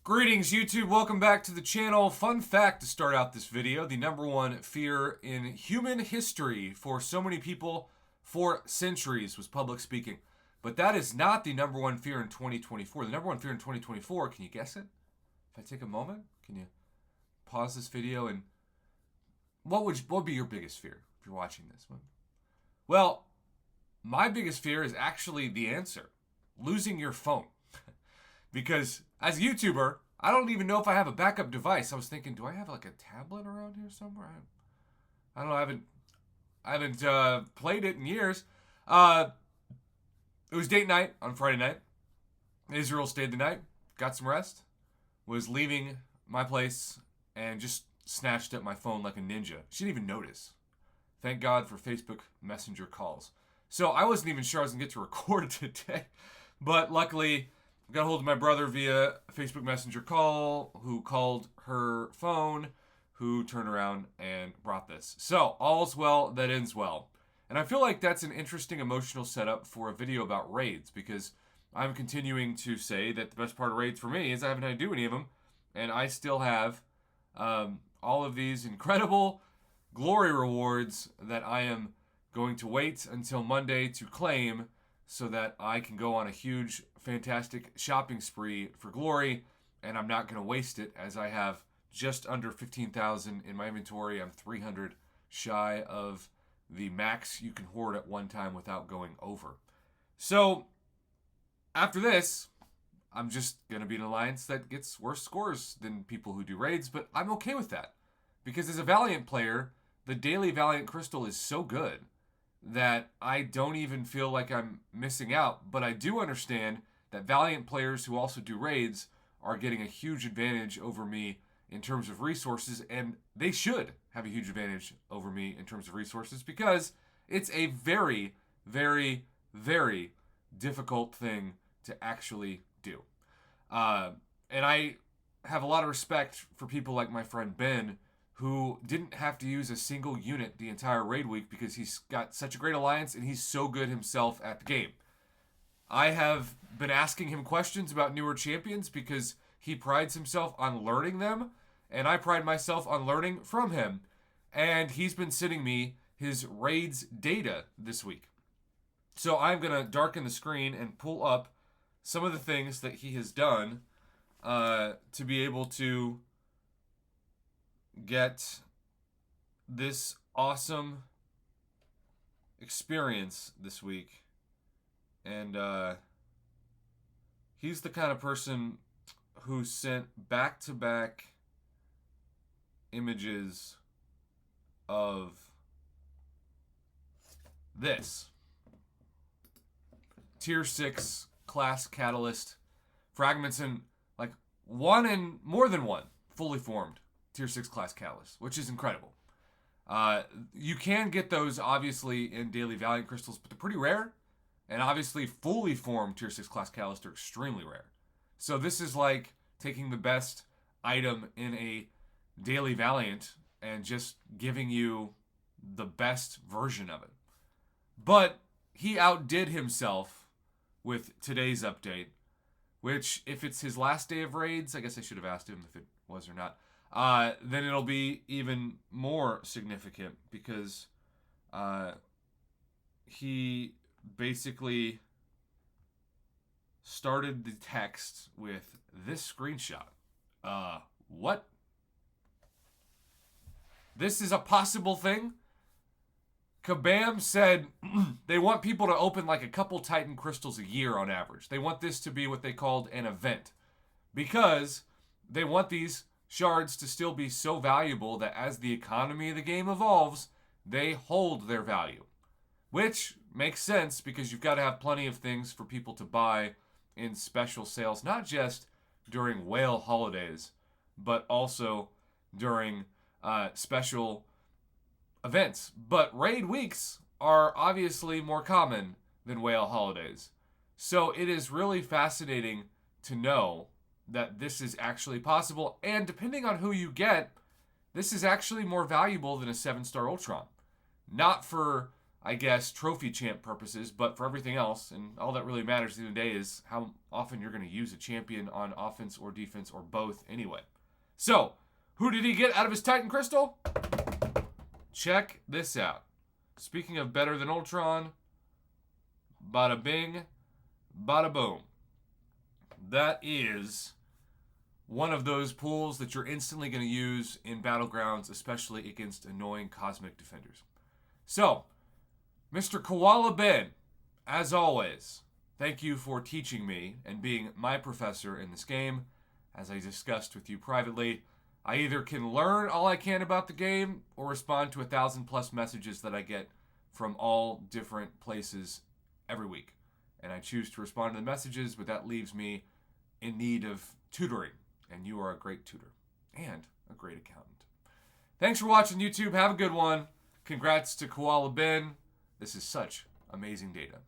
Greetings YouTube, welcome back to the channel. Fun fact to start out this video, the number one fear in human history for so many people for centuries was public speaking. But that is not the number one fear in 2024. The number one fear in 2024, can you guess it? If I take a moment, can you pause this video and what would be your biggest fear if you're watching this one? Well, my biggest fear is actually the answer. Losing your phone. Because as a YouTuber, I don't even know if I have a backup device. I was thinking, do I have like a tablet around here somewhere? I don't know. I haven't played it in years. It was date night on Friday night. Israel stayed the night, got some rest, was leaving my place, and just snatched up my phone like a ninja. She didn't even notice. Thank God for Facebook Messenger calls. So I wasn't even sure I was going to get to record today. But luckily, I got a hold of my brother via Facebook Messenger call, who called her phone, who turned around and brought this. So, all's well that ends well. And I feel like that's an interesting emotional setup for a video about raids, because I'm continuing to say that the best part of raids for me is I haven't had to do any of them, and I still have all of these incredible glory rewards that I am going to wait until Monday to claim so that I can go on a huge, fantastic shopping spree for glory, and I'm not going to waste it as I have just under 15,000 in my inventory. I'm 300 shy of the max you can hoard at one time without going over. So, after this, I'm just going to be an alliance that gets worse scores than people who do raids, but I'm okay with that. Because as a Valiant player, the daily Valiant Crystal is so good that I don't even feel like I'm missing out. But I do understand that Valiant players who also do raids are getting a huge advantage over me in terms of resources, and they should have a huge advantage over me in terms of resources because it's a very, very, very difficult thing to actually do. And I have a lot of respect for people like my friend Ben, who didn't have to use a single unit the entire raid week because he's got such a great alliance and he's so good himself at the game. I have been asking him questions about newer champions because he prides himself on learning them, and I pride myself on learning from him. And he's been sending me his raids data this week. So I'm going to darken the screen and pull up some of the things that he has done to be able to get this awesome experience this week. And he's the kind of person who sent back-to-back images of this. Tier 6 class catalyst fragments in like one and more than one fully formed Tier 6 class catalyst, which is incredible. You can get those obviously in daily Valiant crystals, but they're pretty rare. And obviously fully formed Tier 6 class catalysts are extremely rare. So this is like taking the best item in a daily Valiant and just giving you the best version of it. But he outdid himself with today's update, which if it's his last day of raids, I guess I should have asked him if it was or not, then it'll be even more significant because he basically started the text with this screenshot. What? This is a possible thing? Kabam said they want people to open like a couple Titan crystals a year on average. They want this to be what they called an event because they want these shards to still be so valuable that as the economy of the game evolves, they hold their value. Which makes sense because you've got to have plenty of things for people to buy in special sales, not just during whale holidays, but also during special events. But raid weeks are obviously more common than whale holidays. So it is really fascinating to know that this is actually possible. And depending on who you get, this is actually more valuable than a 7-star Ultron. Not for I guess, trophy champ purposes, but for everything else, and all that really matters at the end of the day is how often you're going to use a champion on offense or defense or both anyway. So, who did he get out of his Titan Crystal? Check this out. Speaking of better than Ultron, bada bing, bada boom. That is one of those pools that you're instantly going to use in Battlegrounds, especially against annoying cosmic defenders. So, Mr. Koala Ben, as always, thank you for teaching me and being my professor in this game. As I discussed with you privately, I either can learn all I can about the game or respond to 1,000+ messages that I get from all different places every week. And I choose to respond to the messages, but that leaves me in need of tutoring. And you are a great tutor and a great accountant. Thanks for watching, YouTube. Have a good one. Congrats to Koala Ben. This is such amazing data.